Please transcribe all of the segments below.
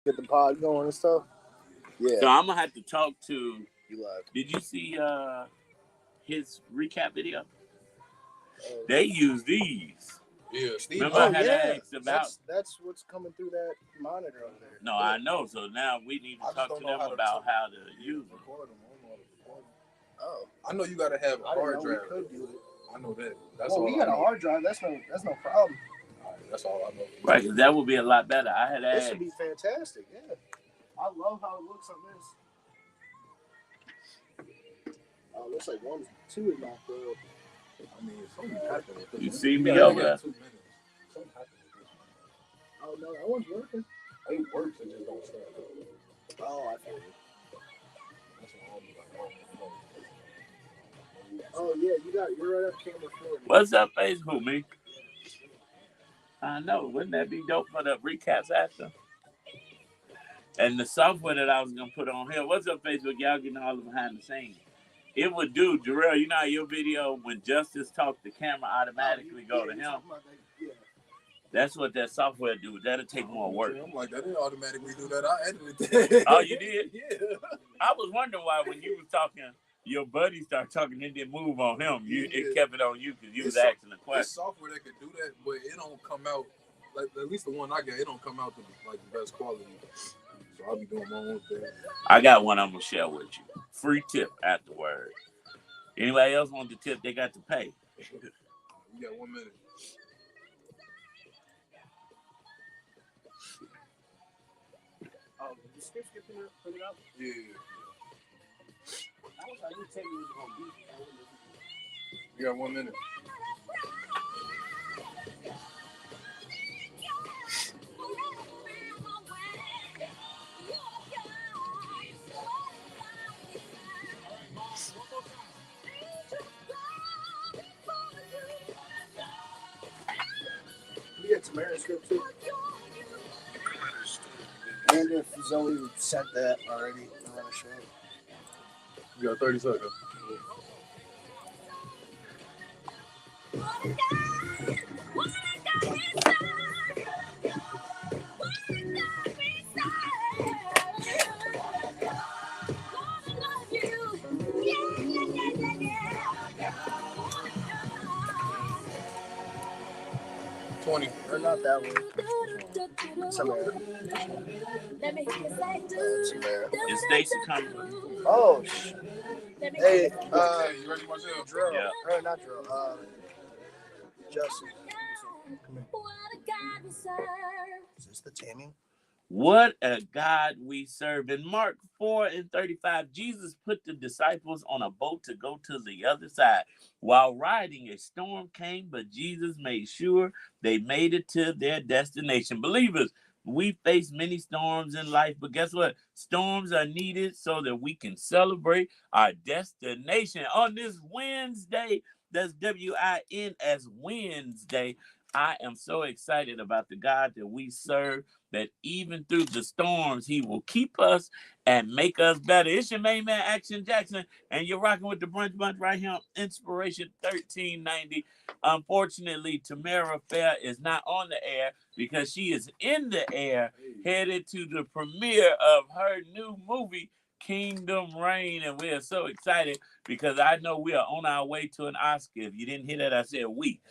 Get the pod going and stuff. Yeah. So I'm gonna have to talk to. You live. Did you see his recap video? They use these. Yeah, Steve. Remember I had asked about. That's what's coming through that monitor over there. No, I know. So now we need to talk to them about how to use them. Oh, I know you gotta have a hard drive. We could do it. I know that. That's well, all we got a hard drive. That's no problem. All right, that's all I know. Right, because that would be a lot better. I had asked. This would be fantastic. Yeah, I love how it looks on this. Oh, looks like 1, 2 is knocked out. I mean, something happened with this. You see me over there? Oh no, that one's working. It works, it just don't start. Oh, I feel you. Oh yeah, you're right up camera floor. What's up, Facebook, me? I know. Wouldn't that be dope for the recaps after? And the software that I was gonna put on here. What's up, Facebook? Y'all getting all the behind the scenes. It would do, Jarrell. You know how your video when Justice talks, the camera automatically go to him. Yeah. That's what that software do. That'll take more work. I'm like, that didn't automatically do that. I edited that. Oh, you did? Yeah. I was wondering why when you was talking, your buddy started talking and didn't move on him. It kept it on you because you was asking the question. There's software that could do that, but it don't come out like at least the one I got. It don't come out to like the best quality. So I'll be doing my own thing. I got one I'm gonna share with you. Free tip afterward. Anybody else want the tip? They got to pay. You got 1 minute. Oh, did the script get put it up? Yeah. I didn't tell you it was gonna be. You got 1 minute. You got Tamara's script too. And if Zoe sent that already, I'm gonna show it. You got 30 seconds. Or not that one. Samara. Samara. Is Stacey coming? Oh, sh. Hey, you ready, Marcel? Drill. Yeah. Or not Drill. Justin. Come here. Is this the taming? What a God we serve. In Mark 4:35, Jesus put the disciples on a boat to go to the other side. While riding, a storm came, but Jesus made sure they made it to their destination. Believers, we face many storms in life, but guess what? Storms are needed so that we can celebrate our destination. On this Wednesday, that's WIN Wednesday, I am so excited about the God that we serve, that even through the storms, he will keep us and make us better. It's your main man, Action Jackson, and you're rocking with the Brunch Bunch right here on Inspiration 1390. Unfortunately, Tamara Fair is not on the air because she is in the air, headed to the premiere of her new movie, Kingdom Reign, and we are so excited because I know we are on our way to an Oscar. If you didn't hear that, I said we.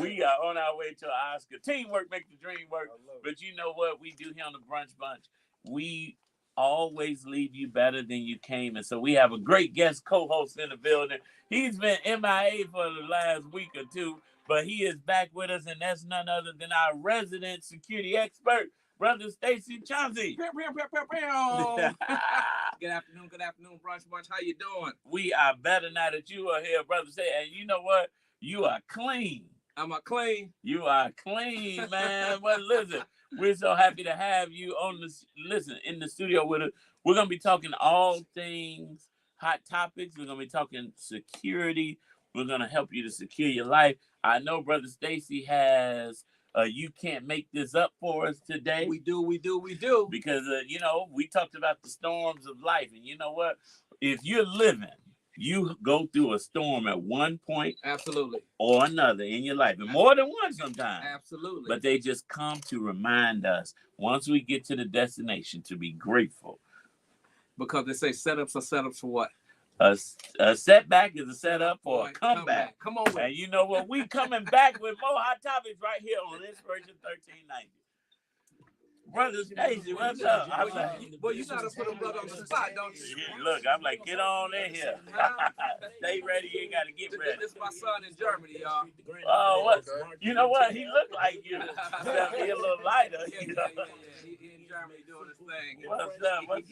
We are on our way to an Oscar. Teamwork makes the dream work. But you know what we do here on the Brunch Bunch? We always leave you better than you came. And so we have a great guest co-host in the building. He's been MIA for the last week or two, but he is back with us, and that's none other than our resident security expert, Brother Stacey Chauncey. Good afternoon, Brunch Bunch. How you doing? We are better now that you are here, Brother. And you know what? You are clean. Am I clean? You are clean, man. Well, listen, we're so happy to have you on in the studio with us. We're gonna be talking all things hot topics. We're gonna be talking security. We're gonna help you to secure your life. I know Brother Stacey has You Can't Make This Up for us today. We do. Because, we talked about the storms of life. And you know what? If you're living, You go through a storm at one point Absolutely. or another in your life, and more than one sometimes. Absolutely. But they just come to remind us, once we get to the destination, to be grateful. Because they say setups are setups for what? A setback is a setup for a comeback. Come on with And you know what? We coming back with more hot topics right here on Inspiration 1390. Brother Stacey, what's up? Well, you gotta put a brother on the spot, don't you? Look, I'm like, get on in here. Stay ready. You ain't got to get ready. This is my son in Germany, y'all. Oh, what? You know what? He looked like you. He a little lighter. Yeah. He in Germany doing his thing. What's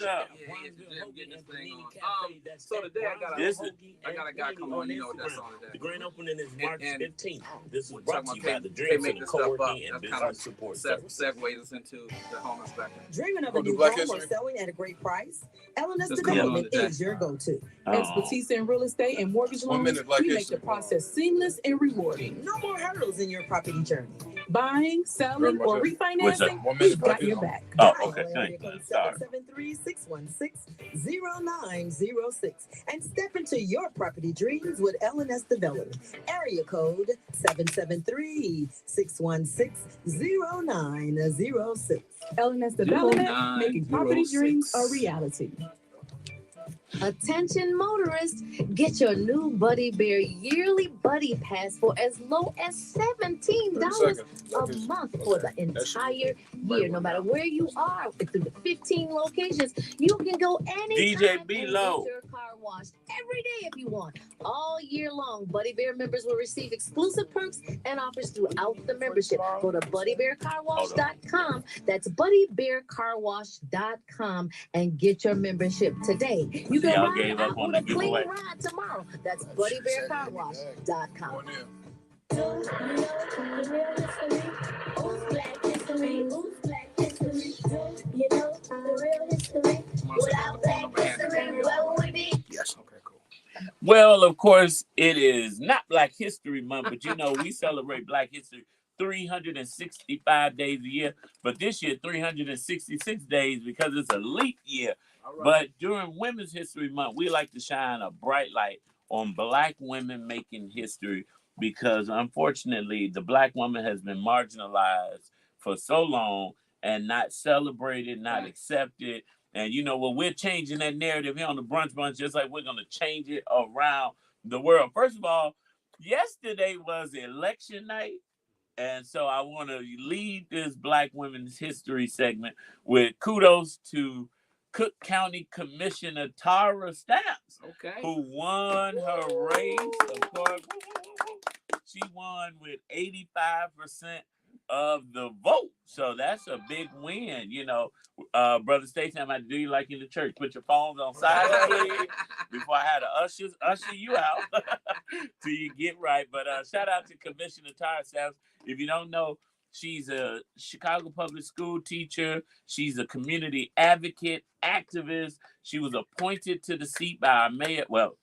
up? Yeah, he's getting this thing on. So today I got a guy come on. You know what that song is. The grand opening is March 15th. This is We're brought talking to you by about the they Dream make Center this stuff up. Co-working and That's kind of Business Support Service. segues us into the home inspector. Dreaming of a Gonna do new Black home or History? selling at a great price? LNS Just come on Development today. is your go-to. Expertise in real estate and mortgage 1 loans, minute, Black we make History. the process seamless and rewarding. No more hurdles in your property journey. Buying, selling, or What's refinancing, 1 we minute, Black got your History. back. Oh, Dial okay. area Thank code you. Sorry. 773-616-0906 and step into your property dreams with LNS Development. Area code 773-616-0906. LNS Development, 0906. making property dreams a reality. Attention motorists, get your new Buddy Bear yearly Buddy Pass for as low as $17 a month for the entire year. No matter where you are, through the 15 locations, you can go anytime DJ and B-Lo. get your car washed every day if you want. All year long, Buddy Bear members will receive exclusive perks and offers throughout the membership. Go to BuddyBearCarWash.com. That's BuddyBearCarWash.com and get your membership today. You can Y'all ride gave up out on with the a clean giveaway. ride tomorrow. That's BuddyBearCarWash.com. Go in there. Yes. Okay, cool. Well, of course, it is not Black History Month, but you know, we celebrate Black History 365 days a year, but this year 366 days because it's a leap year. All right. But during Women's History Month, we like to shine a bright light on Black women making history because unfortunately, the Black woman has been marginalized for so long and not celebrated, not accepted. And you know what? We're changing that narrative here on the Brunch Bunch, just like we're going to change it around the world. First of all, yesterday was election night. And so I want to lead this Black Women's History segment with kudos to Cook County Commissioner Tara Stamps, Okay. who won her race. Of course, she won with 85% of the vote. So that's a big win. You know, Brother Stacey, I'm going to do you like in the church. Put your phones on silent, please, before I had to usher you out till you get right. But shout out to Commissioner Tara Stamps. If you don't know, she's a Chicago public school teacher. She's a community advocate, activist. She was appointed to the seat by our mayor. Well,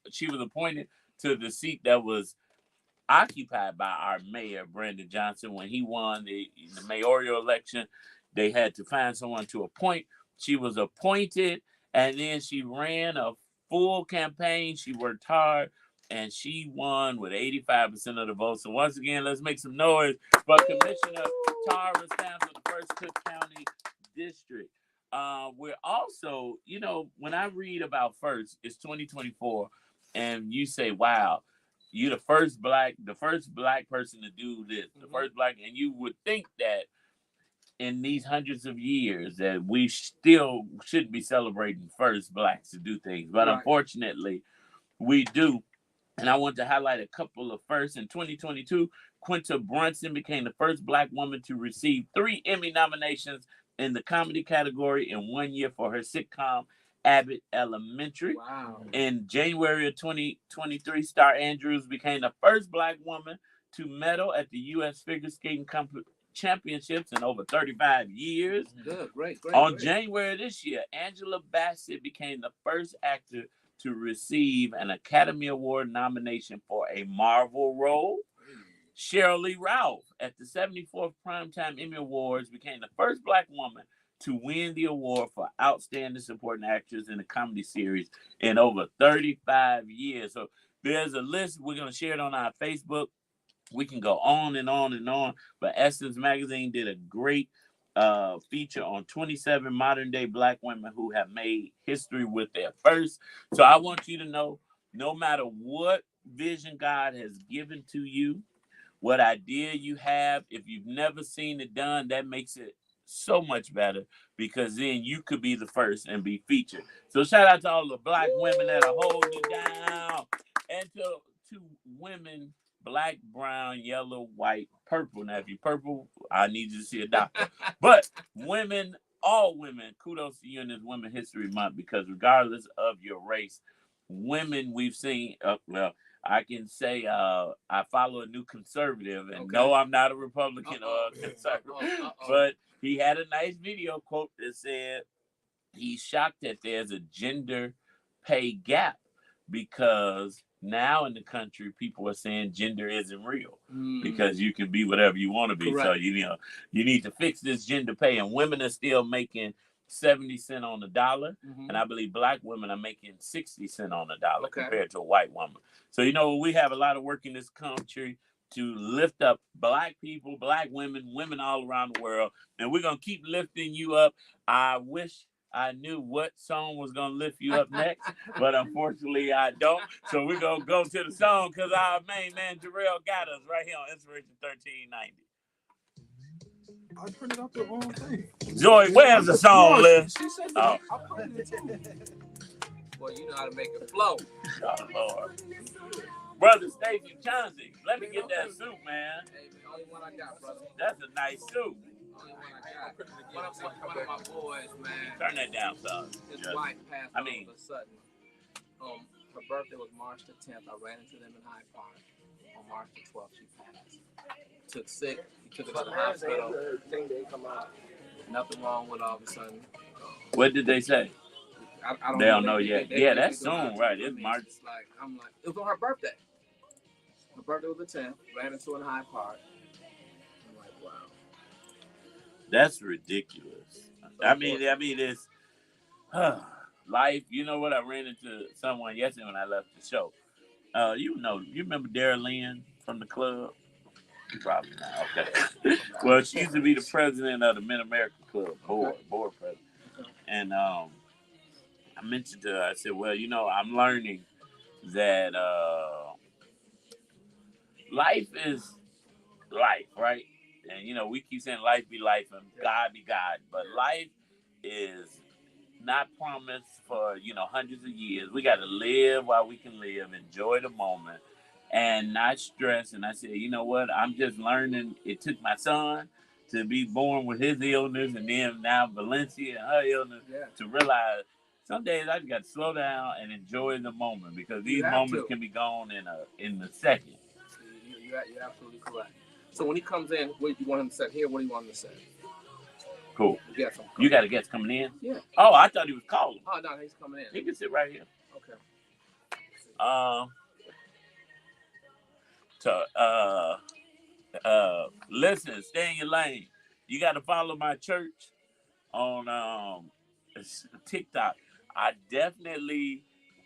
she was appointed to the seat that was occupied by our mayor, Brandon Johnson. When he won the mayoral election, they had to find someone to appoint. She was appointed, and then she ran a full campaign. She worked hard, and she won with 85% of the votes. So once again, let's make some noise for Commissioner Tara Stamps of the 1st Cook County District. We're also, you know, when I read about first, it's 2024, and you say, wow, you're the first black person to do this, the first black, and you would think that in these hundreds of years that we still should be celebrating first blacks to do things. But unfortunately, we do. And I want to highlight a couple of firsts. In 2022, Quinta Brunson became the first Black woman to receive 3 Emmy nominations in the comedy category in 1 year for her sitcom Abbott Elementary. Wow. In January of 2023, Star Andrews became the first Black woman to medal at the U.S. Figure Skating Championships in over 35 years. Good, great. On January this year, Angela Bassett became the first actor to receive an Academy Award nomination for a Marvel role. Sheryl Lee Ralph at the 74th Primetime Emmy Awards became the first Black woman to win the award for Outstanding Supporting Actress in a Comedy Series in over 35 years. So there's a list. We're going to share it on our Facebook. We can go on and on and on. But Essence Magazine did a great feature on 27 modern-day Black women who have made history with their first. So I want you to know, no matter what vision God has given to you, what idea you have, if you've never seen it done, that makes it so much better, because then you could be the first and be featured. So shout out to all the Black women that are holding it down, and to women, black, brown, yellow, white, purple. Now, if you're purple, I need you to see a doctor. But women, all women, kudos to you in this Women History Month, because regardless of your race, women we've seen, I can say I follow a new conservative, and no, I'm not a Republican or a conservative, but he had a nice video quote that said he's shocked that there's a gender pay gap, because now in the country people are saying gender isn't real, because you can be whatever you want to be. Correct. So you need to fix this gender pay, and women are still making 70 cents on the dollar, and I believe Black women are making 60 cents on the dollar compared to a white woman. So we have a lot of work in this country to lift up Black people, Black women, women all around the world, and we're gonna keep lifting you up. I wish I knew what song was gonna lift you up next, but unfortunately I don't. So we're gonna go to the song, because our main man Jarrell got us right here on Inspiration 1390. I printed out the wrong thing. Joy, where's the song list? She said that. I printed it too. Boy, you know how to make it flow. Oh, Lord. Brother Stacey Chauncey, let me get that suit, man. Hey, the only one I got, brother. That's a nice suit. Only one I got. One of my boys, man. Turn that down, son. His wife passed all of a sudden. Her birthday was March the 10th. I ran into them in Hyde Park. On March the 12th, she passed. Took sick. He took her to the hospital. Nothing wrong with all of a sudden. What did they say? I they don't know yet. Yeah, that's soon, right? It's March. I'm like, it was on her birthday. Her birthday was the 10th. Ran into her in Hyde Park. I'm like, wow. That's ridiculous. I mean, it's life. You know what? I ran into someone yesterday when I left the show. You remember Dara Lynn from the club? Probably not. Okay. Well, she used to be the president of the Mid America Club, board president. And I mentioned to her, I said, well, I'm learning that life is life, right? And, we keep saying life be life and God be God. But life is not promised for, hundreds of years. We got to live while we can live, enjoy the moment, and not stress. And I said, you know what? I'm just learning. It took my son to be born with his illness, and then now Valencia and her illness, to realize some days I just got to slow down and enjoy the moment, because these moments can be gone in a second. You're absolutely correct. So when he comes in, what do you want him to say here? What do you want him to say? Cool. You got a guest coming in? Yeah. Oh, I thought he was calling. Oh, no, he's coming in. He can sit right here. Okay. Listen, stay in your lane. You got to follow my church on TikTok. I definitely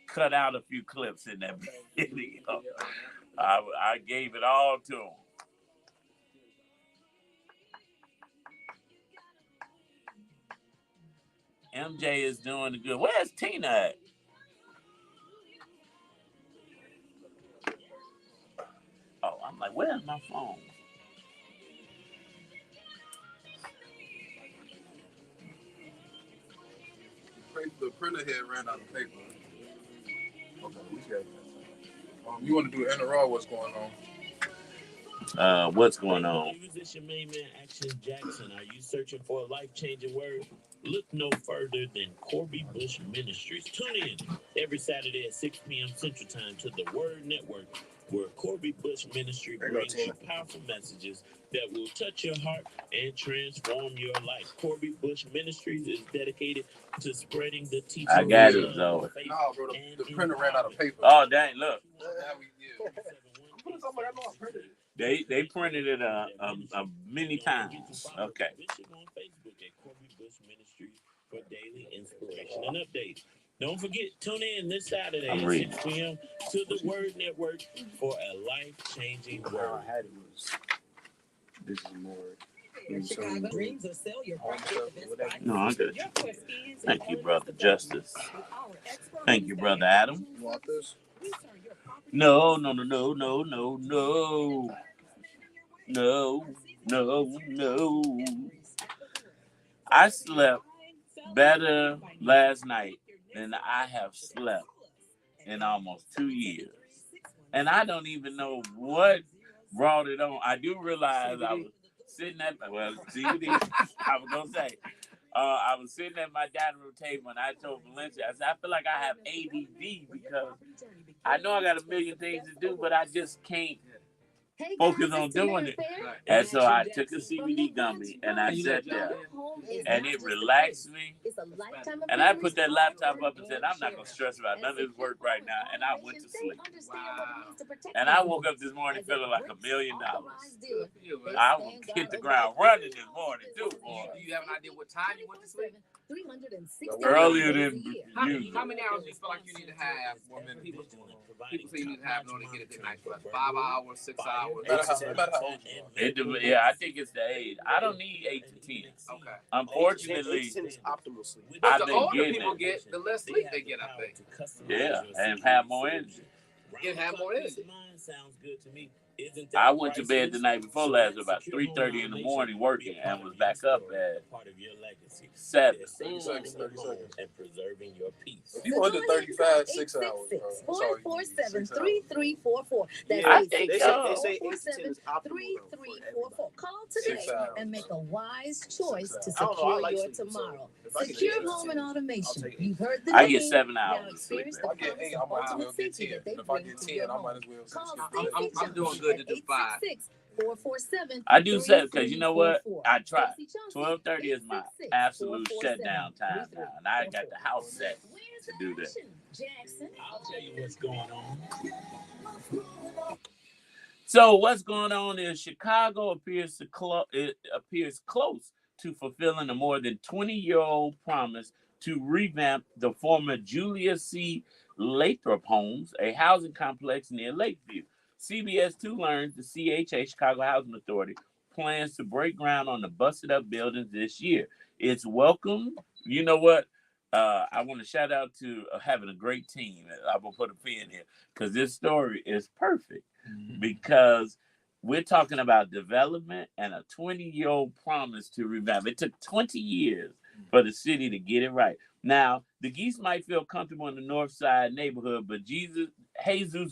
cut out a few clips in that video. I gave it all to him. MJ is doing the good. Where's Tina at? Oh, I'm like, where's my phone? The printer here ran out of paper. Okay, we got that. You want to do NRL? What's going on? What's going on? Musician main man Action Jackson. Are you searching for a life-changing word? Look no further than Corby Bush Ministries. Tune in every Saturday at 6 p.m. Central Time to the Word Network, where Corby Bush Ministry brings you powerful messages that will touch your heart and transform your life. Corby Bush Ministries is dedicated to spreading the teaching. I got it, though. No, bro, the printer ran out of paper. Oh, dang, look. They printed it many times. Okay. for daily inspiration and updates. Don't forget, tune in this Saturday I'm at reading. 6 p.m. to the Word Network for a life-changing How word. I had it was. This is more. Chicago dreams or sell your property. No, I got you. Your quest is Thank you, LNS brother Development. Justice. With our expert Thank you, real estate brother Adam. You want this? we turn your property No, no, no, no, no, no, no. No, no, no. I slept better last night than I have slept in almost 2 years. And I don't even know what brought it on. I do realize I was sitting at, well, CBD, I was going to say, I was sitting at my dining room table and I told Valencia, I said, I feel like I have ADD because I know I got a million things to do, but I just can't focus on doing it. And so I took a CBD gummy and I sat there and it relaxed me. And I put that laptop up and said, I'm not going to stress about none of this work right now. And I went to sleep. And I woke up this morning feeling like $1 million. I hit the ground running this morning too, boy. Do you have an idea what time you went to sleep? Earlier than How usual. many hours do you feel like you need to have? People say you need to have in order to get a good night's rest. 5 hours, 6 hours. No matter how old you are. Yeah, I think it's the age. I don't need 8 to 10. Okay. Unfortunately, 8 to 10 is optimal sleep. But I've the been older getting people it. get, the less sleep they get, I think. Yeah, and have more energy. And have more energy. Sounds good to me. I went to bed the night before last about 3:30 in the morning working and was back up at 7. 30 seconds. 30 seconds. And preserving your peace. If you under 35, 6 hours. Bro. Sorry, 447-3344. That's I think They so. say 8 to 10 is optimal. though, for everybody. 3344. Call today 6 hours. and make a wise choice to I don't know, I secure like your sleep, so tomorrow. if I can Secure get home and I'll automation. take it. You've heard the I name. get 7 Now hours of sleep. experience If I get 8, I might as well get 10. And if I get 10, I might as well Call get Stacey I'm doing good to do 5. 447. I do 7 because you know what? I tried. 12:30 is my absolute shutdown time now, and I got the house set to do that. Jackson. I'll tell you what's going on. So what's going on is Chicago appears close to fulfilling a more than 20-year-old promise to revamp the former Julia C. Lathrop Homes, a housing complex near Lakeview. CBS 2 learns the CHA, Chicago Housing Authority, plans to break ground on the busted-up buildings this year. It's welcome. You know what? I want to shout out to having a great team. I'm going to put a pin here because this story is perfect. Because we're talking about development and a 20-year-old promise to revamp. It took 20 years for the city to get it right. Now, the Geese might feel comfortable in the North Side neighborhood, but Jesus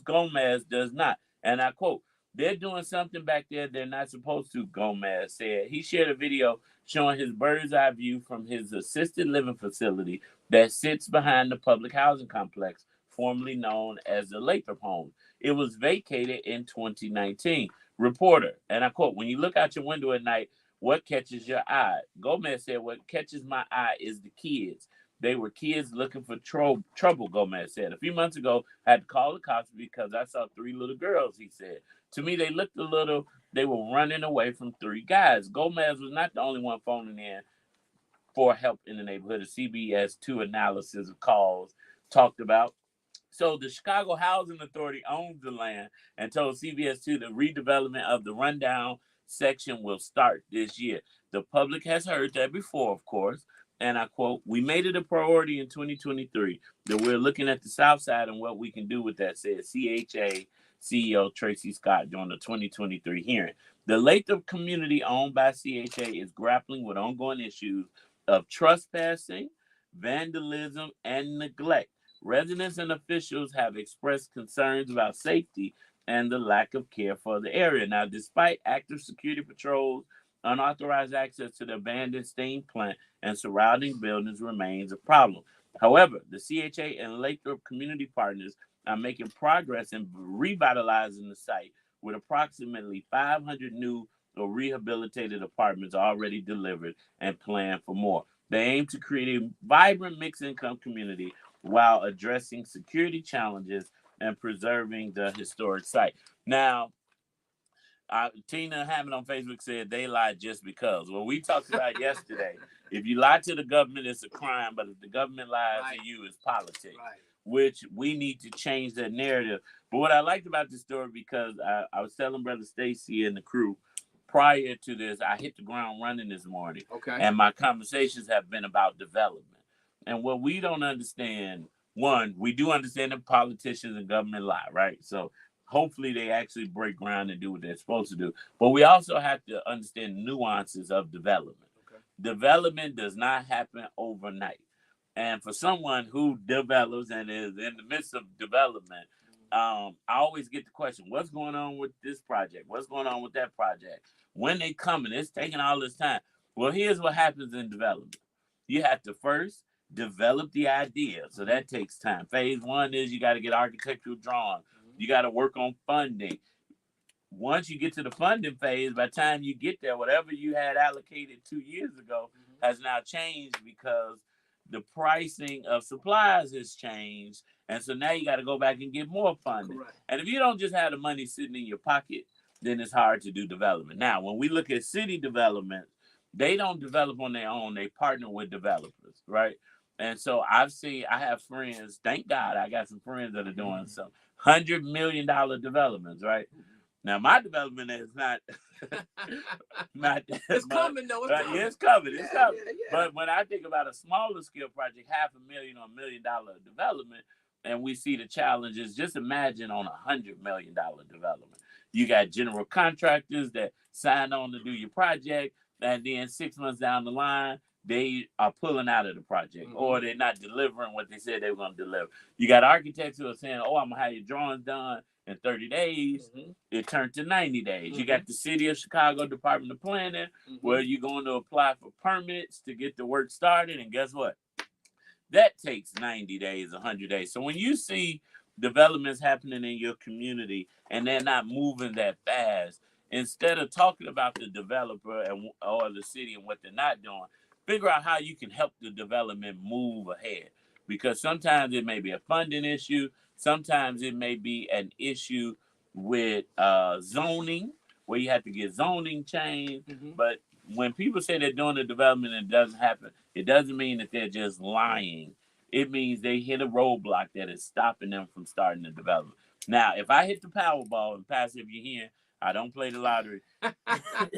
Gomez does not. And I quote, "They're doing something back there they're not supposed to," Gomez said. He shared a video showing his bird's eye view from his assisted living facility that sits behind the public housing complex, formerly known as the Lathrop Homes. It was vacated in 2019. Reporter, and I quote, "When you look out your window at night, what catches your eye?" Gomez said, "What catches my eye is the kids. They were kids looking for trouble," Gomez said. "A few months ago, I had to call the cops because I saw 3 little girls," he said. "To me, they looked a little, they were running away from 3 guys." Gomez was not the only one phoning in for help in the neighborhood. A CBS 2 analysis of calls talked about. So the Chicago Housing Authority owns the land and told CBS 2 the redevelopment of the rundown section will start this year. The public has heard that before, of course. And I quote, "We made it a priority in 2023 that we're looking at the South Side and what we can do with that," said CHA CEO Tracy Scott during the 2023 hearing. The Lathrop community owned by CHA is grappling with ongoing issues of trespassing, vandalism, and neglect. Residents and officials have expressed concerns about safety and the lack of care for the area. Now, despite active security patrols, unauthorized access to the abandoned steam plant and surrounding buildings remains a problem. However, the CHA and Lathrop community partners are making progress in revitalizing the site with approximately 500 new or rehabilitated apartments already delivered and planned for more. They aim to create a vibrant mixed-income community while addressing security challenges and preserving the historic site. Now, Tina Hammond on Facebook said they lied just because. Well, we talked about yesterday. If you lie to the government, it's a crime. But if the government lies to you, it's politics. Right. Which we need to change that narrative. But what I liked about this story, because I was telling Brother Stacey and the crew, prior to this, I hit the ground running this morning. Okay. And my conversations have been about development. And what we don't understand, one, we do understand that politicians and government lie, right? So hopefully they actually break ground and do what they're supposed to do. But we also have to understand nuances of development. Okay. Development does not happen overnight. And for someone who develops and is in the midst of development, I always get the question, what's going on with this project? What's going on with that project? When they coming, it's taking all this time. Well, here's what happens in development. You have to first develop the idea. So that takes time. Phase one is you got to get architectural drawing. You got to work on funding. Once you get to the funding phase, by the time you get there, whatever you had allocated 2 years ago has now changed because the pricing of supplies has changed. And so now you got to go back and get more funding. Correct. And if you don't just have the money sitting in your pocket, then it's hard to do development. Now, when we look at city development, they don't develop on their own. They partner with developers, right? And so I have friends, thank God I got some friends that are doing some $100 million developments, right? Now, my development is not it's coming, though. It's coming. It's coming. Yeah. But when I think about a smaller scale project, $500,000 or $1 million development, and we see the challenges, just imagine on $100 million development. You got general contractors that sign on to do your project, and then 6 months down the line, they are pulling out of the project, or they're not delivering what they said they were going to deliver. You got architects who are saying, oh, I'm going to have your drawings done in 30 days. It turned to 90 days. You got the City of Chicago Department of Planning, where you're going to apply for permits to get the work started, and guess what? That takes 90 days, 100 days. So when you see developments happening in your community and they're not moving that fast, instead of talking about the developer or the city and what they're not doing, figure out how you can help the development move ahead. Because sometimes it may be a funding issue. Sometimes it may be an issue with zoning, where you have to get zoning changed. But when people say they're doing the development and it doesn't happen, it doesn't mean that they're just lying. It means they hit a roadblock that is stopping them from starting the development. Now, if I hit the Powerball, and Pastor, if you're here, I don't play the lottery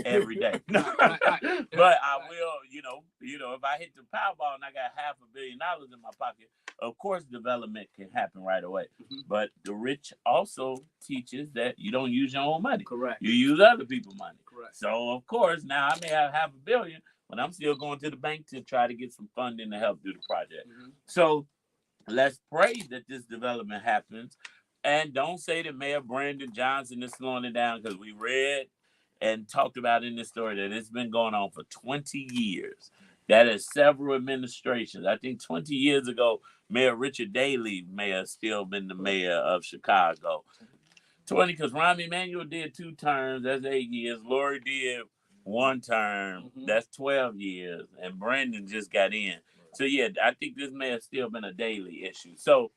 every day. But I will, if I hit the Powerball and I got $500 million in my pocket, of course development can happen right away. But the rich also teaches that you don't use your own money. Correct. You use other people's money. Correct. So, of course, now I may have $500 million, but I'm still going to the bank to try to get some funding to help do the project. So let's pray that this development happens. And don't say that Mayor Brandon Johnson is slowing it down, because we read and talked about in this story that it's been going on for 20 years. That is several administrations. I think 20 years ago, Mayor Richard Daley may have still been the mayor of Chicago. 20, because Rahm Emanuel did 2 terms. That's 8 years. Lori did 1 term. That's 12 years. And Brandon just got in. So, yeah, I think this may have still been a Daley issue. So,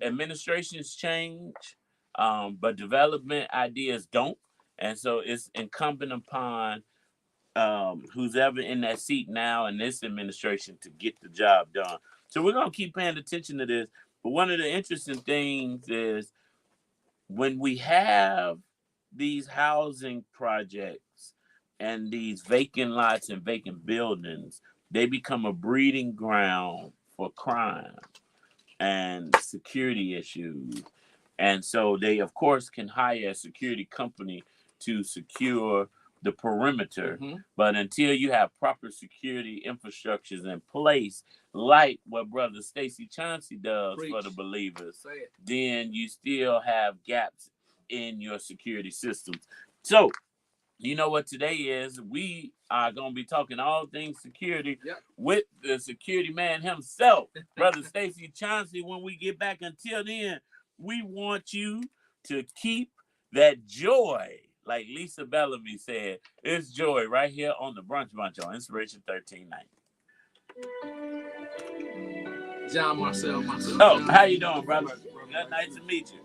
administrations change, but development ideas don't. And so it's incumbent upon who's ever in that seat now in this administration to get the job done. So we're going to keep paying attention to this. But one of the interesting things is when we have these housing projects and these vacant lots and vacant buildings, they become a breeding ground for crime and security issues. And so they, of course, can hire a security company to secure the perimeter. But until you have proper security infrastructures in place, like what Brother Stacey Chauncey does for the believers, then you still have gaps in your security systems. So, you know what today is? We are going to be talking all things security with the security man himself, Brother Stacey Chauncey, when we get back. Until then, we want you to keep that joy. Like Lisa Bellamy said, it's joy right here on the Brunch Bunch on Inspiration 1390. John Marcel. Oh, how you doing, brother? Nice to meet you.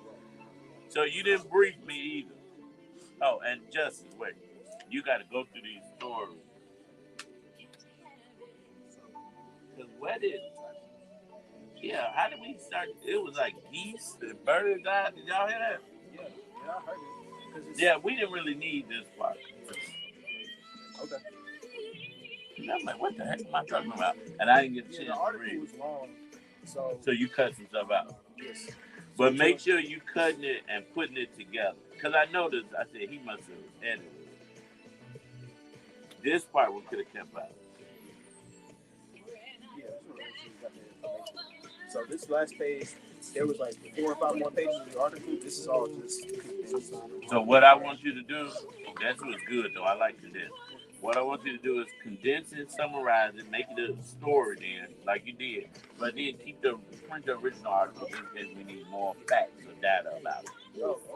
So you didn't brief me either. Oh, and Justice, wait. You got to go through these stories. Because where did... Yeah, how did we start? It was like geese and birds died. Did y'all hear that? Yeah, I heard it. Yeah, we didn't really need this part. Okay. And I'm like, what the heck am I talking about? And I didn't get a chance The to article read. was long, so you cut some stuff out. Yes. But make sure you cutting it and putting it together. Because I noticed, I said, he must have edited it. This part we could have kept out. Yeah, so this last page, there was like 4 or 5 more pages of the article. This is all just condensed. So what I want you to do, that's what's good though. I like this. What I want you to do is condense it, summarize it, make it a story then, like you did. But then print the original article in case we need more facts or data about it. Oh, okay.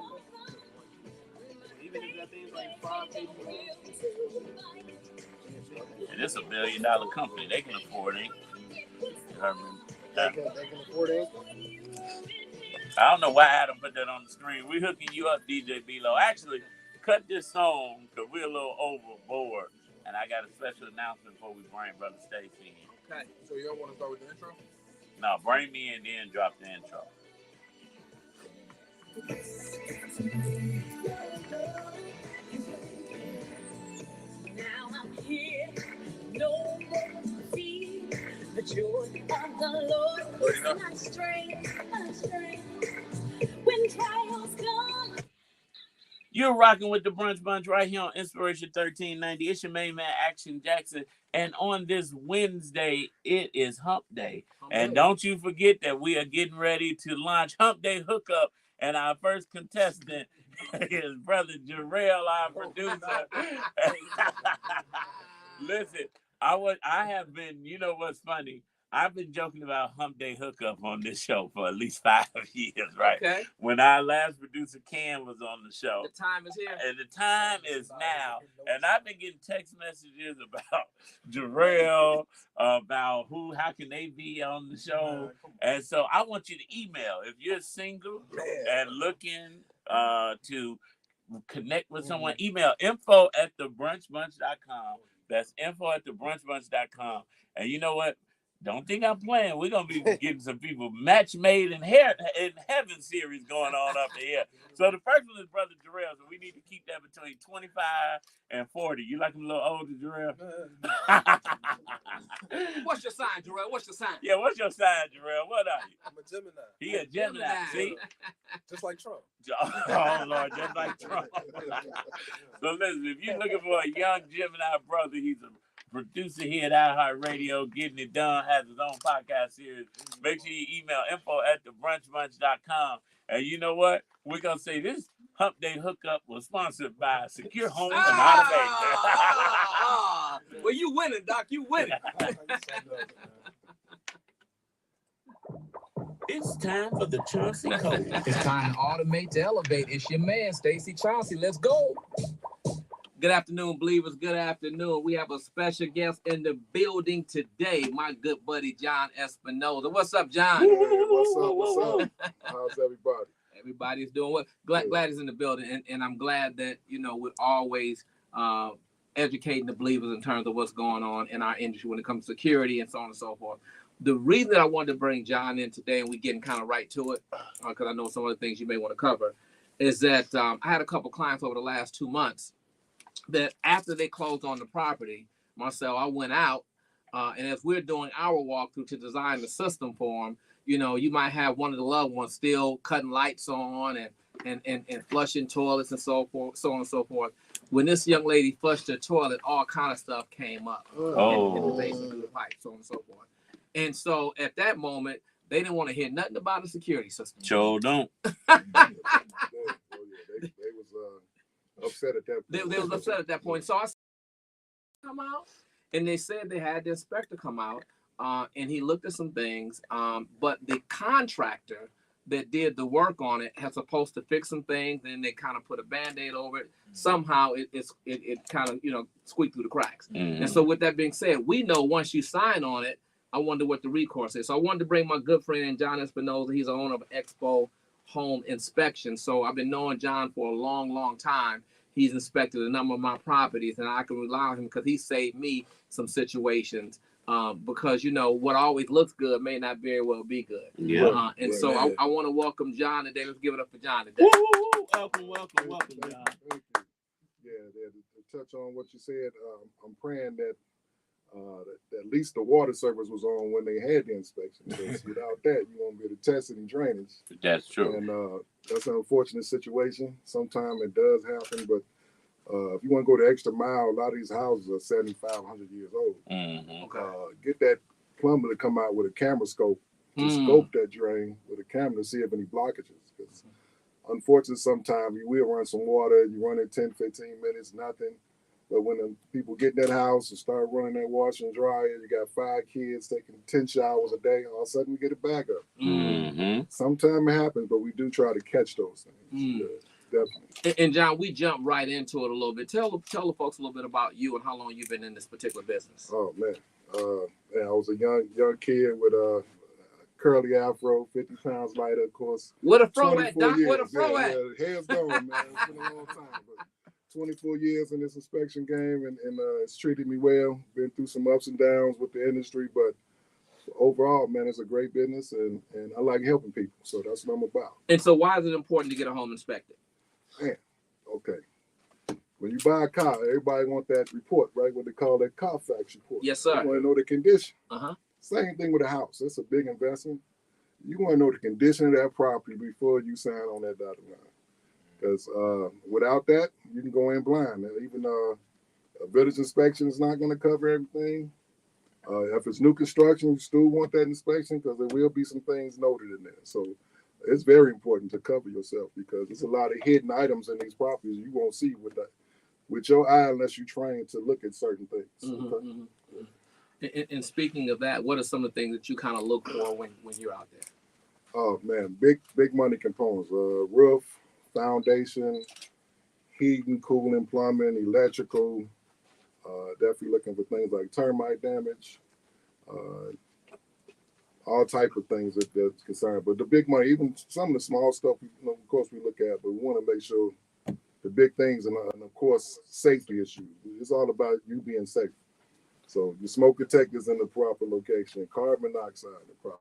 Even if that thing's like 5 pages long. And it's $1 billion company. They can afford it. They can afford it. I don't know why Adam put that on the screen. We hooking you up, DJ B-Lo. Actually, cut this song because we're a little overboard. And I got a special announcement before we bring Brother Stacey in. Okay. So y'all want to start with the intro? No, bring me in, then drop the intro. Now I'm here, no more fear. The joy of the Lord is my strength, my strength. When trials come. You're rocking with the Brunch Bunch right here on Inspiration 1390. It's your main man, Action Jackson. And on this Wednesday, it is Hump Day. And don't you forget that we are getting ready to launch Hump Day Hookup. And our first contestant is Brother Jarrell, our producer. Listen, I have been, you know what's funny? I've been joking about Hump Day Hookup on this show for at least 5 years, right? Okay. When our last producer, Cam, was on the show. The time is here. And the time is now. And I've been getting text messages about Jarrell, about how can they be on the show. And so I want you to email. If you're single and looking to connect with someone, email info@thebrunchbunch.com. That's info@thebrunchbunch.com. And you know what? Don't think I'm playing. We're going to be getting some people match made in heaven series going on up here. So the first one is Brother Jarrell. So we need to keep that between 25 and 40. You like him a little older, Jarrell? What's your sign, Jarrell? What's your sign? Yeah, what's your sign, Jarrell? What are you? I'm a Gemini. He a Gemini. See? Just like Trump. Oh, Lord, just like Trump. So listen, if you're looking for a young Gemini brother, he's a producer here at iHeartRadio, getting it done, has his own podcast series. Make sure you email info@thebrunchbunch.com. And you know what? We're going to say this Hump Day Hookup was sponsored by Secure Homes and Automation. Well, you winning, Doc. You winning. It's time for the Chauncey Code. It's time to automate to elevate. It's your man, Stacey Chauncey. Let's go. Good afternoon, believers. Good afternoon. We have a special guest in the building today, my good buddy, John Espinoza. What's up, John? Hey, what's up? How's everybody? Everybody's doing well. Glad he's in the building, and I'm glad that, we're always educating the believers in terms of what's going on in our industry when it comes to security and so on and so forth. The reason that I wanted to bring John in today, and we're getting kind of right to it, because I know some of the things you may want to cover, is that I had a couple clients over the last 2 months that after they closed on the property, Marcel, I went out, and as we're doing our walkthrough to design the system for them, you might have one of the loved ones still cutting lights on and flushing toilets and so forth, so on and so forth. When this young lady flushed her toilet, all kind of stuff came up in the basement through the pipe, so on and so forth. And so at that moment, they didn't want to hear nothing about a security system. Sure don't. They was upset at that point. They was upset at that point. So I come out, and they said they had the inspector come out, and he looked at some things. But the contractor that did the work on it has supposed to fix some things, and they kind of put a Band-Aid over it. Somehow it kind of squeaked through the cracks. Mm-hmm. And so with that being said, we know once you sign on it, I wonder what the recourse is. So I wanted to bring my good friend John Espinoza. He's the owner of Expo Home Inspection. So I've been knowing John for a long, long time. he's inspected a number of my properties, and I can rely on him because he saved me some situations. Because what always looks good may not very well be good. Yeah. So I want to welcome John today. Let's give it up for John today. Woo! Welcome, John. Thank you. Yeah, to touch on what you said, I'm praying that at least the water service was on when they had the inspection. Because without that, you won't be able to test any drainage. That's true. And that's an unfortunate situation. Sometimes it does happen, but if you want to go the extra mile, a lot of these houses are 7,500 years old. Mm-hmm. Get that plumber to come out with a camera scope to scope that drain with a camera to see if any blockages. Because unfortunately, sometimes you will run some water, you run it 10, 15 minutes, nothing. But when the people get in that house and start running that washer and dryer, you got 5 kids taking 10 showers a day, all of a sudden we get it back up. Mm-hmm. Sometimes it happens, but we do try to catch those things. Definitely. And John, we jump right into it a little bit. Tell the folks a little bit about you and how long you've been in this particular business. Oh man, I was a young kid with a curly afro, 50 pounds lighter, of course. What a fro at, Doc? What a fro at? Yeah, hair's gone, man. It's been a long time, but 24 years in this inspection game, and it's treated me well. Been through some ups and downs with the industry, but overall, man, it's a great business, and I like helping people, so that's what I'm about. And so why is it important to get a home inspected? Man, okay. When you buy a car, everybody want that report, right? What they call that Carfax report. Yes, sir. You want to know the condition. Uh-huh. Same thing with a house. It's a big investment. You want to know the condition of that property before you sign on that dotted line. Because without that, you can go in blind. Even a village inspection is not going to cover everything. If it's new construction, you still want that inspection because there will be some things noted in there. So it's very important to cover yourself because there's a lot of hidden items in these properties you won't see with your eye unless you're trained to look at certain things. Mm-hmm, okay? Mm-hmm. And speaking of that, what are some of the things that you kind of look for when you're out there? Oh man, big money components: roof, foundation, heating, cooling, plumbing, electrical. Definitely looking for things like termite damage, all type of things that's concerned. But the big money, even some of the small stuff, of course we look at, but we want to make sure the big things and of course safety issues. It's all about you being safe. So your smoke detectors in the proper location, carbon monoxide in the proper.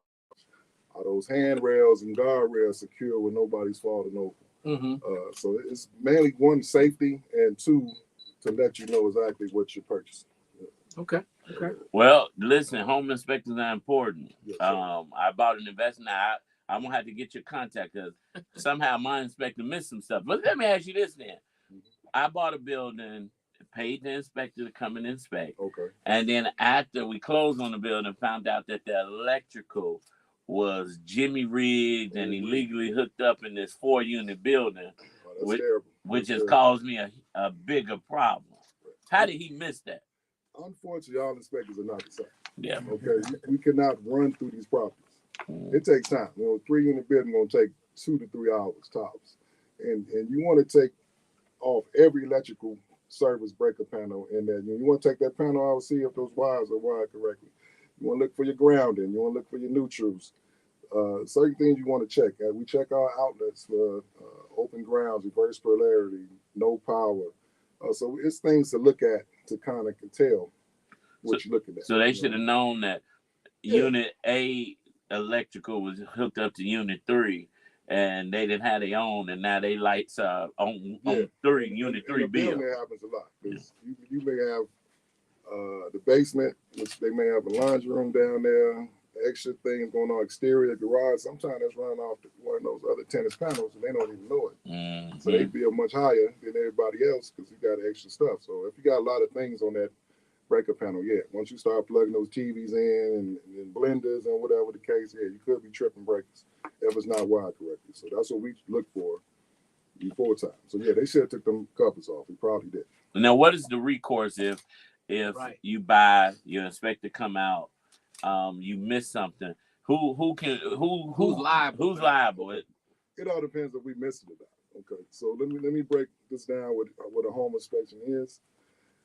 Are those handrails and guardrails secure where nobody's falling over? Mm-hmm. So it's mainly one, safety, and two, to let you know exactly what you're purchasing. Okay. Well, listen, home inspectors are important. Yes, I bought an investment. I'm gonna have to get your contact because somehow my inspector missed some stuff. But let me ask you this then. I bought a building, paid the inspector to come and inspect. Okay. And then after we closed on the building, found out that the electrical was Jimmy rigged and illegally hooked up in this 4-unit building, which has caused me a bigger problem. How did he miss that? Unfortunately, all inspectors are not the same. Yeah. Okay. We cannot run through these properties. It takes time. 3-unit building gonna take 2 to 3 hours tops, and you want to take off every electrical service breaker panel in there. You want to take that panel out, see if those wires are wired correctly. You want to look for your grounding. You want to look for your neutrals. Certain things you want to check. We check our outlets for open grounds, reverse polarity, no power. So it's things to look at to kind of tell what you're looking at. So they should have known that Unit A electrical was hooked up to Unit 3, and they didn't have their own, and now they lights on 3, Unit 3 bill. That happens a lot. You may have the basement, which they may have a laundry room down there, extra things going on exterior garage. Sometimes that's running off one of those other tennis panels, and they don't even know it. Mm-hmm. So they bill much higher than everybody else because you got extra stuff. So if you got a lot of things on that breaker panel, once you start plugging those TVs in and blenders and whatever the case, you could be tripping breakers if it's not wired correctly. So that's what we look for before time. So they should have took them covers off. We probably did. Now, what is the recourse if you buy, your inspector come out, you miss something? Who's liable? Who's liable? It all depends if we missed it or not. Okay, so let me break this down with what a home inspection is.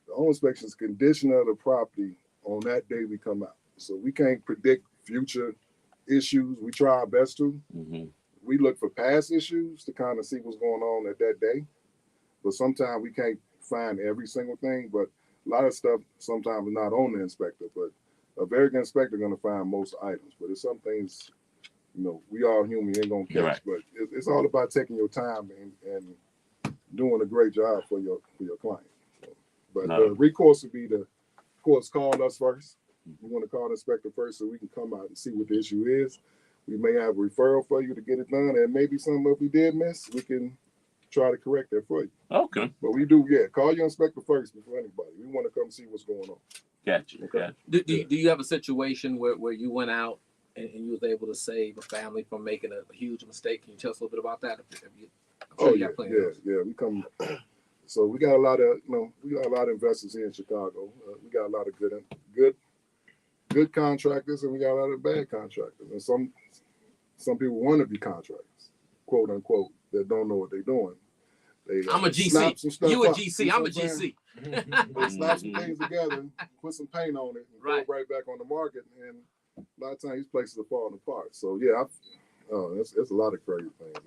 The home inspection is condition of the property on that day we come out. So we can't predict future issues. We try our best to. Mm-hmm. We look for past issues to kind of see what's going on at that day. but sometimes we can't find every single thing. But a lot of stuff sometimes is not on the inspector, but a very good inspector going to find most items. But it's some things, we all human, ain't going to catch. Right. But it's all about taking your time and doing a great job for your client. So, but the recourse would be to, of course, call us first. We want to call the inspector first so we can come out and see what the issue is. We may have a referral for you to get it done, and maybe something if we did miss, we can try to correct that for you. Okay. But we do, call your inspector first before anybody. We want to come see what's going on. Gotcha. Okay. Gotcha. Do you have a situation where you went out and you was able to save a family from making a huge mistake? Can you tell us a little bit about that? We come. So we got a lot of, investors here in Chicago. We got a lot of good contractors, and we got a lot of bad contractors. And some people want to be contractors, quote unquote, that don't know what they're doing. I'm a GC. You a GC. I'm a GC. They slap some things together, put some paint on it, and throw it right back on the market. And a lot of times these places are falling apart. So it's a lot of crazy things.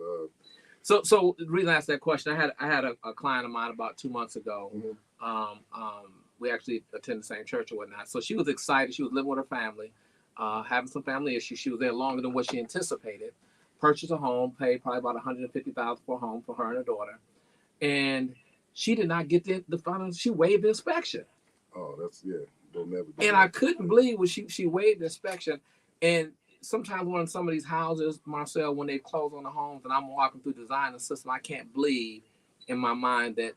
So the reason I asked that question, I had a client of mine about 2 months ago. Mm-hmm. We actually attend the same church or whatnot. So she was excited. She was living with her family, having some family issues. She was there longer than what she anticipated. Purchased a home, paid probably about $150,000 for a home for her and her daughter, and she did not get the final. She waived the inspection. Oh, they'll never do And that. I couldn't believe when she waived the inspection. And sometimes when some of these houses, Marcel, when they close on the homes, and I'm walking through design and system, I can't believe in my mind that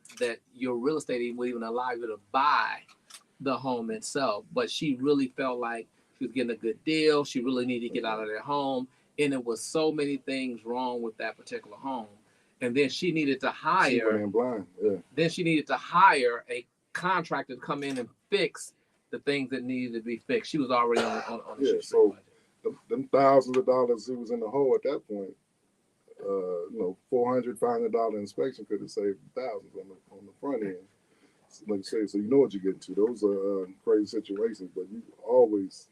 your real estate agent would even allow you to buy the home itself. But she really felt like she was getting a good deal. She really needed to get out of their home. And it was so many things wrong with that particular home. And then she needed to hire. She went in blind. Yeah. Then she needed to hire a contractor to come in and fix the things that needed to be fixed. She was already on the so them thousands of dollars he was in the hole at that point. $400, $500 inspection could have saved thousands on the front end. So, like I say, so you know what you get into. Those are crazy situations, but you always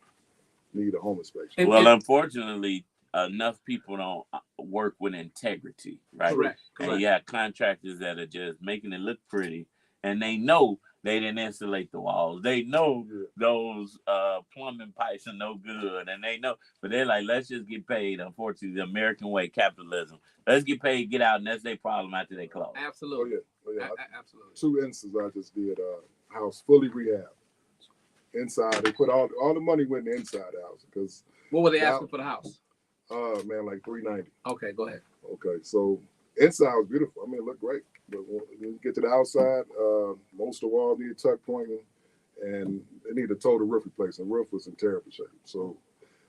need a home inspection. Well, unfortunately, enough people don't work with integrity, right? Correct. And you have contractors that are just making it look pretty, and they know they didn't insulate the walls. They know those plumbing pipes are no good, and they know, but they're like, let's just get paid. Unfortunately, the American way, capitalism. Let's get paid, get out, and that's their problem after they close. Absolutely. Absolutely. 2 instances I just did. House fully rehabbed. Inside, they put all the money went in the inside the house because. What were they asking for the house? Like $390. Okay, go ahead. Okay, so inside was beautiful. I mean, it looked great. But when you get to the outside, most of the walls needed tuck pointing, and they need a total roof replacement. The roof was in terrible shape. So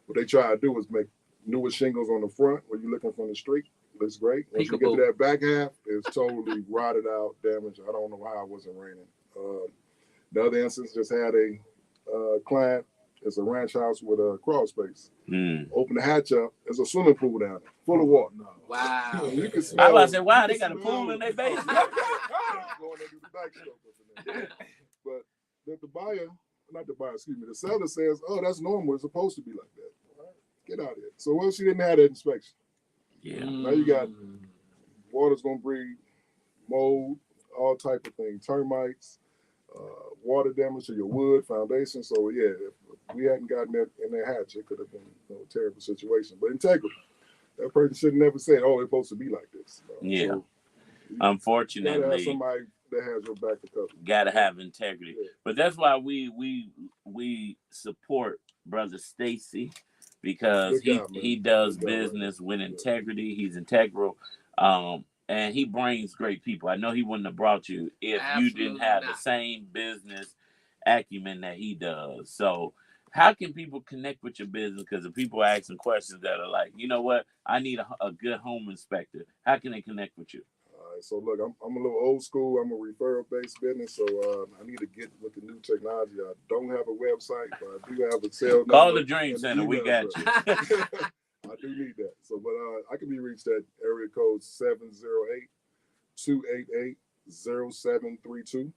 what they try to do is make newer shingles on the front where you're looking from the street. Looks great. Once you get to that back half, it's totally rotted out, damaged. I don't know how it wasn't raining. The other instance just had a client. It's a ranch house with a crawl space. Open the hatch up. There's a swimming pool down there, full of water. Wow. You can smell. I said, wow, they got a pool in their basement. But the seller says, "Oh, that's normal. It's supposed to be like that." Get out of here. So once she didn't have that inspection, now you got water's gonna breed mold, all type of things, termites. Water damage to your wood foundation. So if we hadn't gotten that in their hatch, it could have been a terrible situation. But integrity, that person should have never said, "Oh, it's supposed to be like this." So unfortunately, you gotta have somebody that has your back to cover. Gotta have integrity. But that's why we support Brother Stacey, because he does business with integrity. He's integral. And he brings great people. I know he wouldn't have brought you if you didn't have the same business acumen that he does. So how can people connect with your business? Because the people are asking questions that are like, you know what? I need a good home inspector. How can they connect with you? All right. So look, I'm a little old school. I'm a referral-based business. So I need to get with the new technology. I don't have a website, but I do have a cell number. Call the Dream Center. We got you. I do need that. So, but I can be reached at area code 708-288-0732.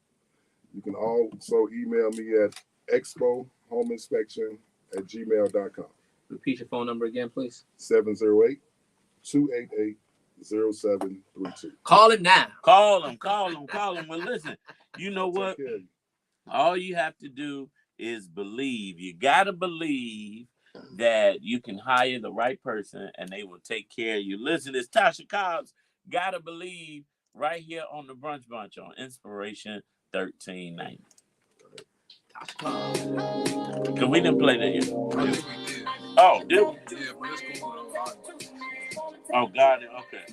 You can also email me at expohomeinspection@gmail.com. Repeat your phone number again, please. 708-288-0732. 0732. Call him now. Call him. Well, listen, you know what? All you have to do is believe. You got to believe that you can hire the right person and they will take care of you. Listen, it's Tasha Cobbs. Got to believe right here on the Brunch Bunch on Inspiration 1390. Because we didn't play that yet. Oh, did we? Yeah, but it's cool. Oh, got it. Okay.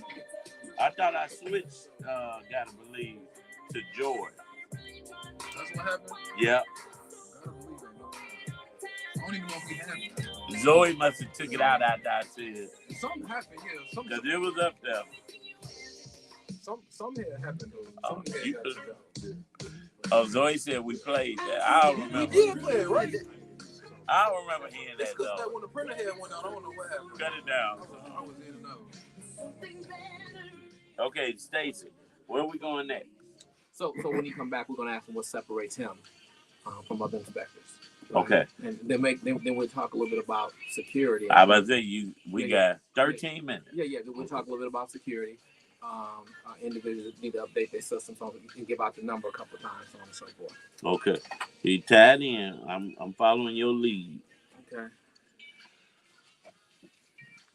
I thought I switched Gotta Believe to Joy. That's what happened? Yeah. Gotta Believe it. I don't even know if we have that. Zoe must have took it out after I said it. Something happened, yeah. Because it was up there. Something had happened, though. Something had got took out. Oh, Zoe said we played that. I don't remember. We did play it, right? I don't remember hearing that, It's because though. when the printer head went out, I don't know what happened. Cut it down. I was in and out. Okay, Stacey, where are we going next? So when you come back, we're going to ask him what separates him from other inspectors. Right? Okay. And then we'll talk a little bit about security. I was about to say, we got 13 minutes. Yeah. We'll talk a little bit about security. Individuals need to update their systems so you can give out the number a couple of times, so on and so forth. Okay. He tied in. I'm following your lead. Okay.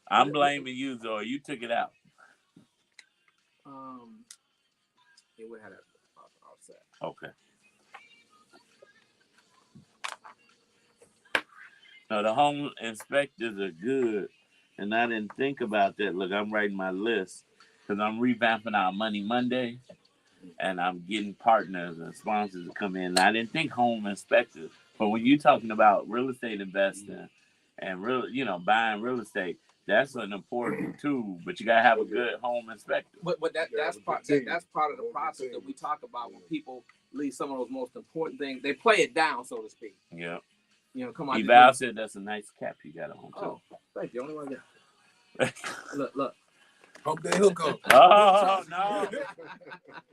I'm blaming you, Zoe. You took it out. Yeah, we had it offset. Okay. No, the home inspectors are good, and I didn't think about that. Look, I'm writing my list because I'm revamping our Money Monday, and I'm getting partners and sponsors to come in. And I didn't think home inspectors, but when you're talking about real estate investing and buying real estate, that's an important tool. But you gotta have a good home inspector. But that's part of the process that we talk about when people leave some of those most important things. They play it down, so to speak. Yeah. Come on. Eval said that's a nice cap you got on too. Oh, thank you. Only one I got. Look. Hump Day Hookup. Oh, no.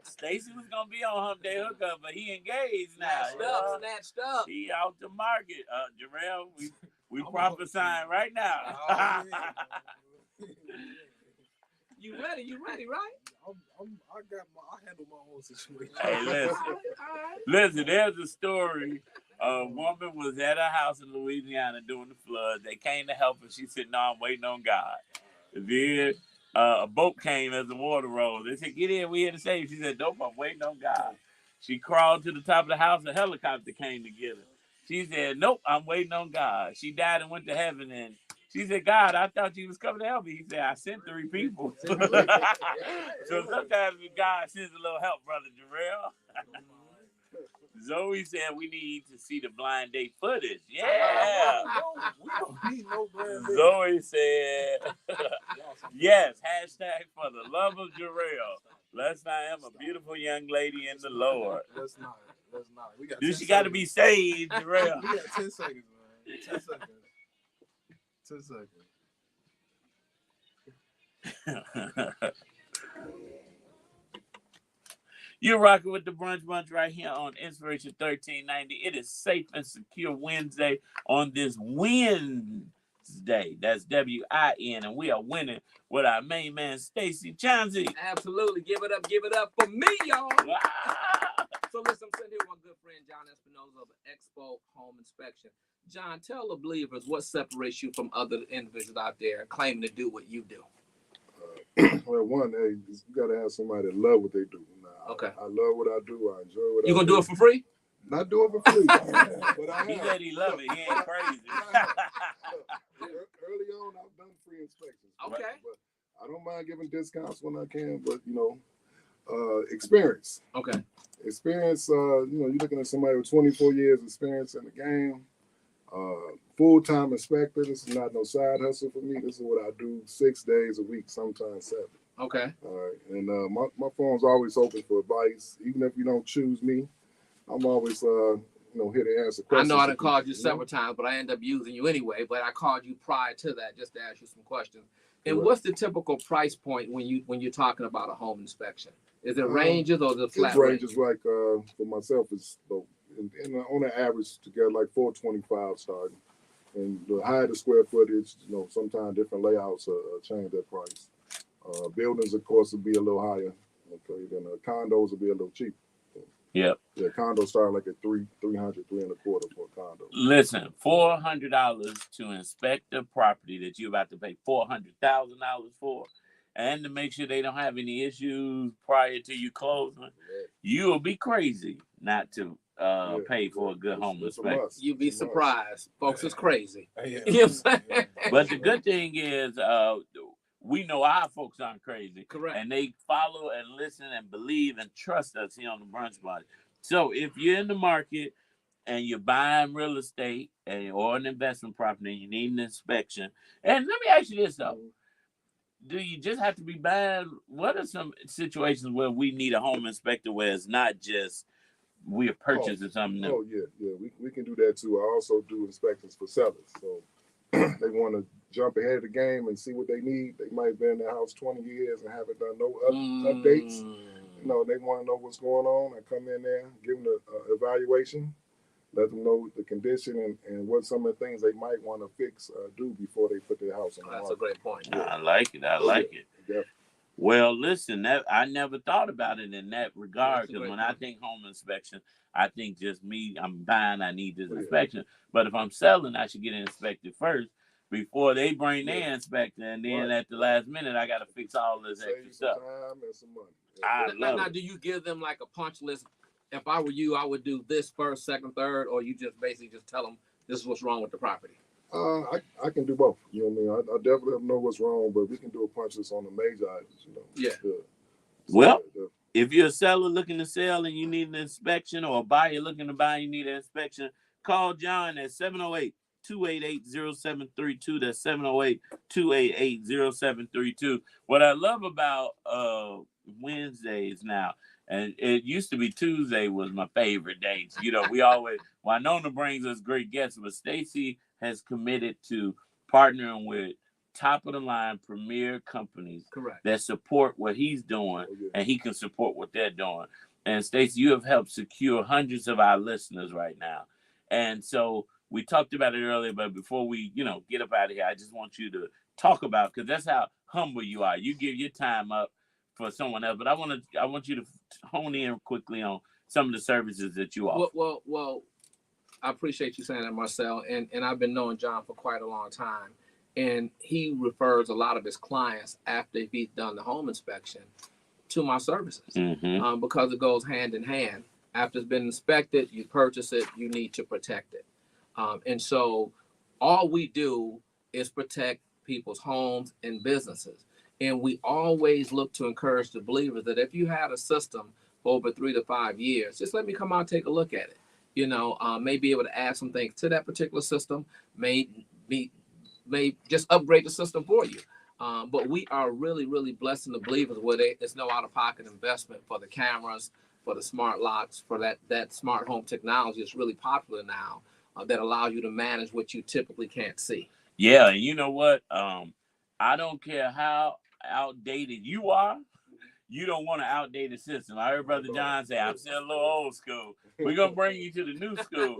Stacey was going to be on Hump Day Hookup, but he engaged now. Snatched up. He out the market. Jarrell, we prophesying right now. You ready, right? I handle my own situation. Hey, listen, there's a story. A woman was at her house in Louisiana during the flood. They came to help her. She said, "No, I'm waiting on God." Then a boat came as the water rose. They said, "Get in, we here to save." She said, "Nope, I'm waiting on God." She crawled to the top of the house. A helicopter came to get her. She said, "Nope, I'm waiting on God." She died and went to heaven. And she said, "God, I thought you was coming to help me." He said, "I sent 3 people." So sometimes God sends a little help, Brother Jarrell. Zoe said we need to see the blind date footage. Yeah. We don't need no blind date. Zoe said, yes, hashtag for the love of Jarrell. Lest I am a beautiful young lady in the Lord. Let's not. We got She got to be saved, Jarrell. We got 10 seconds, man. 10 seconds. You're rocking with the Brunch Bunch right here on Inspiration 1390. It is Safe and Secure Wednesday on this Wednesday. That's W-I-N. And we are winning with our main man, Stacey Chauncey. Absolutely. Give it up for me, y'all. Wow. So listen, I'm sitting here with my good friend, John Espinoza of Expo Home Inspection. John, tell the believers what separates you from other individuals out there claiming to do what you do. Well, one, hey, you got to have somebody that love what they do. Okay. I love what I do. I enjoy what I do. You gonna do it for free? Not do it for free. But I he said he love it. He ain't crazy. Early on, I've done free inspections. Okay. But I don't mind giving discounts when I can. But experience. Okay. Experience. You're looking at somebody with 24 years experience in the game. Full-time inspector. This is not no side hustle for me. This is what I do 6 days a week, sometimes 7. Okay. All right. And my phone's always open for advice. Even if you don't choose me, I'm always here to answer questions. I know I done called you several times, but I end up using you anyway. But I called you prior to that just to ask you some questions. And what's the typical price point when you're talking about a home inspection? Is it ranges or the flat ranges? Like for myself, it's on an average to get like $425 starting, and the higher the square footage, sometimes different layouts change that price. Buildings, of course, will be a little higher. Okay, then condos will be a little cheaper. Yep. Yeah, condos start like at $300, $325 for a condo. Listen, $400 to inspect the property that you're about to pay $400,000 for, and to make sure they don't have any issues prior to you closing. You will be crazy not to pay for a good home inspection. You'd be surprised. Folks, it's crazy. Yeah. You know what I'm saying? But the good thing is, we know our folks aren't crazy. Correct. And they follow and listen and believe and trust us here on the Brunch Buddy. So if you're in the market and you're buying real estate or an investment property and you need an inspection, and let me ask you this though. Do you just have to be buying? What are some situations where we need a home inspector where it's not just we're purchasing something new? Oh, yeah. We can do that too. I also do inspections for sellers. So they want to jump ahead of the game and see what they need. They might have been in their house 20 years and haven't done no updates. You know, they want to know what's going on. I come in there, give them the evaluation, let them know the condition and what some of the things they might want to fix, do before they put their house on the market. That's a great point. Yeah. I like it. I like it. Definitely. Well, listen, I never thought about it in that regard, because when I think home inspection, I think just me, I'm buying, I need this inspection. But if I'm selling, I should get it inspected first before they bring their inspector, and then at the last minute, I got to fix all this extra stuff. Time and some money. Now, do you give them like a punch list? If I were you, I would do this first, second, third, or you just basically just tell them this is what's wrong with the property? I can do both. You know what I mean? I definitely know what's wrong, but we can do a punch list on the major items, you know. Yeah. So, well, if you're a seller looking to sell and you need an inspection, or a buyer looking to buy and you need an inspection, call John at 708-288-0732. That's 708-288-0732. What I love about Wednesdays now, and it used to be Tuesday was my favorite day. You know, we always, Winona brings us great guests, but Stacey has committed to partnering with top of the line premier companies that support what he's doing, and he can support what they're doing. And Stacey, you have helped secure hundreds of our listeners right now. And so we talked about it earlier, but before we, get up out of here, I just want you to talk about, because that's how humble you are. You give your time up for someone else, but I want you to hone in quickly on some of the services that you offer. Well, I appreciate you saying that, Marcel. And I've been knowing John for quite a long time. And he refers a lot of his clients after he's done the home inspection to my services, because it goes hand in hand. After it's been inspected, you purchase it, you need to protect it. And so all we do is protect people's homes and businesses. And we always look to encourage the believers that if you had a system for over 3 to 5 years, just let me come out and take a look at it. May be able to add some things to that particular system, may just upgrade the system for you. But we are really, really blessing the believers where there's no out-of-pocket investment for the cameras, for the smart locks, for that smart home technology. It's really popular now that allows you to manage what you typically can't see. Yeah, and you know what? I don't care how outdated you are. You don't want an outdated system. I heard Brother John say, I'm still a little old school. We're going to bring you to the new school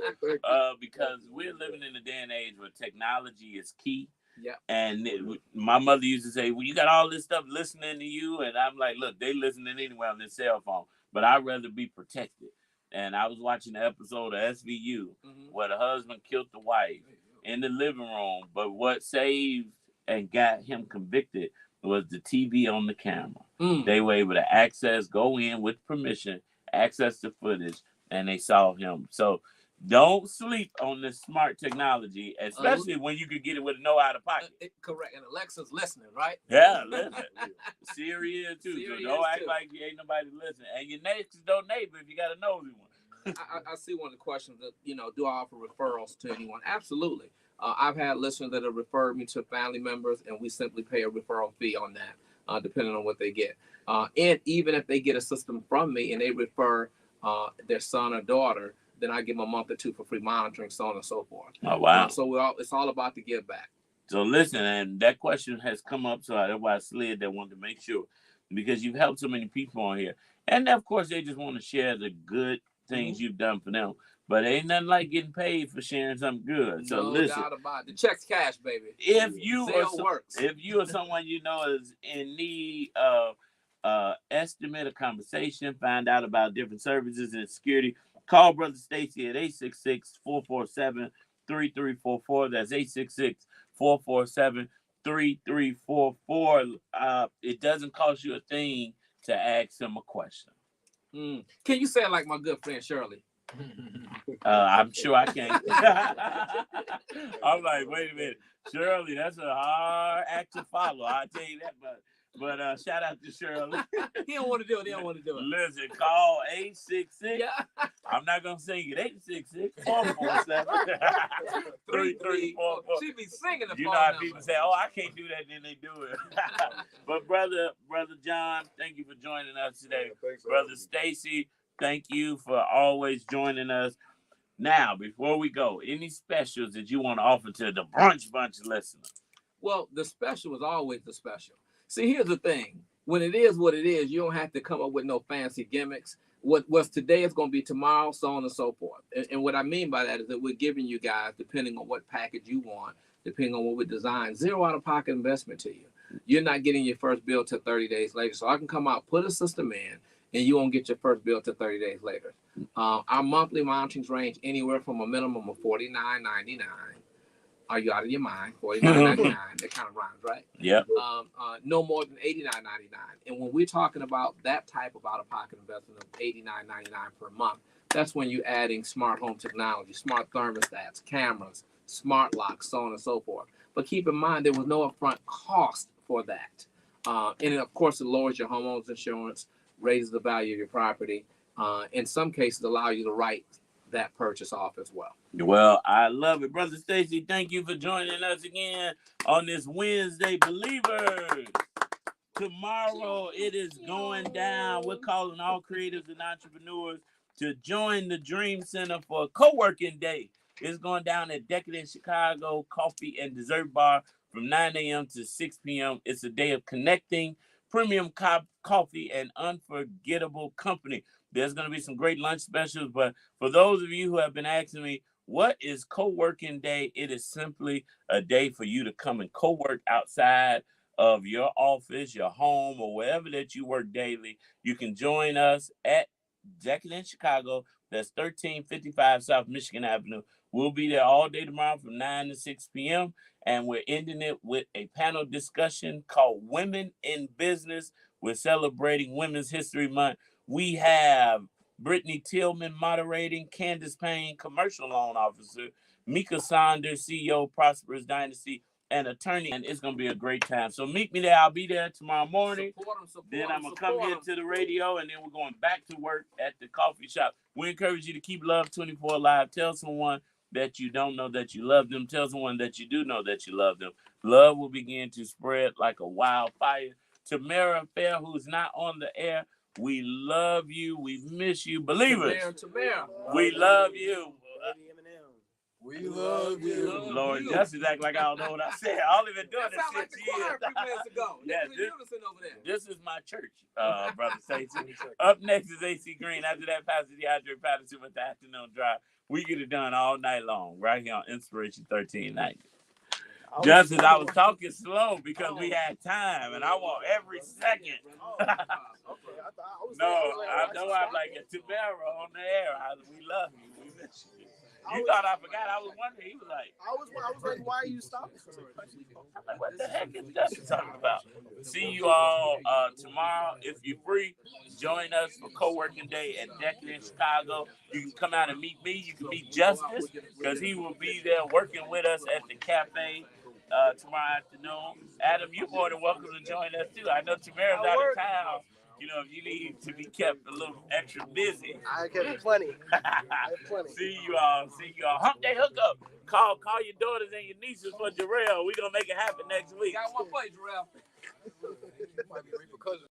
because we're living in a day and age where technology is key. Yeah. And my mother used to say, well, you got all this stuff listening to you. And I'm like, look, they listening anyway on their cell phone. But I'd rather be protected. And I was watching the episode of SVU where the husband killed the wife in the living room. But what saved and got him convicted was the TV on the camera. They were able to go in with permission, access the footage, and they saw him. So don't sleep on this smart technology, especially when you could get it with no out-of-pocket. Correct. And Alexa's listening, right? Yeah, listen. Siri is too. Siri so don't act too. like you ain't nobody listening. And your next door neighbor if you got a nosy one. I see one of the questions that, do I offer referrals to anyone? Absolutely. I've had listeners that have referred me to family members, and we simply pay a referral fee on that, depending on what they get. And even if they get a system from me and they refer their son or daughter, then I give them a month or two for free monitoring, so on and so forth. Oh, wow. So it's all about the give back. So listen, and that question has come up, so that's why I slid that one to make sure, because you've helped so many people on here. And of course, they just want to share the good things you've done for them. But ain't nothing like getting paid for sharing something good. So no listen, doubt about it. The check's cash, baby. if you or someone you know is in need of estimate a conversation, find out about different services and security, call Brother Stacey at 866-447-3344. That's 866-447-3344. It doesn't cost you a thing to ask him a question. Can you say it like my good friend Shirley? I'm sure I can. I'm like, wait a minute, Shirley, that's a hard act to follow. I'll tell you that, but shout out to Shirley. He don't want to do it. He don't want to do it. Listen, call 866. Yeah. I'm not gonna sing it. 866-447-3344. She be singing the You phone know how number. people say, "Oh, I can't do that," then they do it. But brother John, thank you for joining us today. Brother Stacey, thank you for always joining us. Now, before we go, any specials that you want to offer to the Brunch Bunch listeners? Well, the special is always the special. See, here's the thing. When it is what it is, you don't have to come up with no fancy gimmicks. What's today is going to be tomorrow, so on and so forth. And what I mean by that is that we're giving you guys, depending on what package you want, depending on what we design, zero out-of-pocket investment to you. You're not getting your first bill till 30 days later. So I can come out, put a system in, and you won't get your first bill till 30 days later. Our monthly monitorings range anywhere from a minimum of $49.99. Are you out of your mind? $49.99. That kind of rhymes, right? Yeah. No more than $89.99. And when we're talking about that type of out-of-pocket investment of $89.99 per month, that's when you're adding smart home technology, smart thermostats, cameras, smart locks, so on and so forth. But keep in mind, there was no upfront cost for that. And of course, it lowers your homeowner's insurance, raises the value of your property. In some cases, allow you to write that purchase off as well. Well, I love it. Brother Stacey, thank you for joining us again on this Wednesday, Believers. Tomorrow it is going down. We're calling all creatives and entrepreneurs to join the Dream Center for a co-working day. It's going down at Decadent Chicago Coffee and Dessert Bar from 9 a.m. to 6 p.m. It's a day of connecting, premium coffee, and unforgettable company. There's going to be some great lunch specials, but for those of you who have been asking me, what is co-working day? It is simply a day for you to come and co-work outside of your office, your home, or wherever that you work daily. You can join us at Decadent Chicago. That's 1355 South Michigan Avenue. We'll be there all day tomorrow from 9 to 6 p.m. And we're ending it with a panel discussion called Women in Business. We're celebrating Women's History Month. We have Brittany Tillman moderating, Candace Payne, commercial loan officer, Mika Saunders, CEO, Prosperous Dynasty, and attorney, and it's going to be a great time. So meet me there. I'll be there tomorrow morning. Then I'm going to come here to the radio, and then we're going back to work at the coffee shop. We encourage you to keep Love 24 alive. Tell someone that you don't know that you love them. Tell someone that you do know that you love them. Love will begin to spread like a wildfire. Tamara Fair, who's not on the air, we love you. We miss you. Believers, Tamara. We love you. We love you. Lord, Justice act like I don't know what I said. I only been doing this 6 like the years. choir a few minutes ago. Yeah, Over there. this is my church, Brother Stacey. Up next is AC Green. After that, Pastor DeAndre Patterson with the afternoon drive. We get it done all night long, right here on Inspiration 1390. Justice, I was talking slow because we had time, and I want every second. No, I know I'm like a Tamara on the air. We love you. We miss you. You thought I forgot. I was wondering. He was like, I was like, why are you stopping? I'm like, what the heck is Justice talking about? See you all tomorrow. If you're free, join us for co-working day at Decadent Chicago. You can come out and meet me. You can meet Justice because he will be there working with us at the cafe tomorrow afternoon. Adam, you're more than welcome to join us too. I know Tamara's out of town. You know, if you need to be kept a little extra busy. I kept plenty. See you all. Hump Day Hookup. Call your daughters and your nieces for Jarrell. We're going to make it happen next week. Got one for you, Jarrell. Might be repercussions.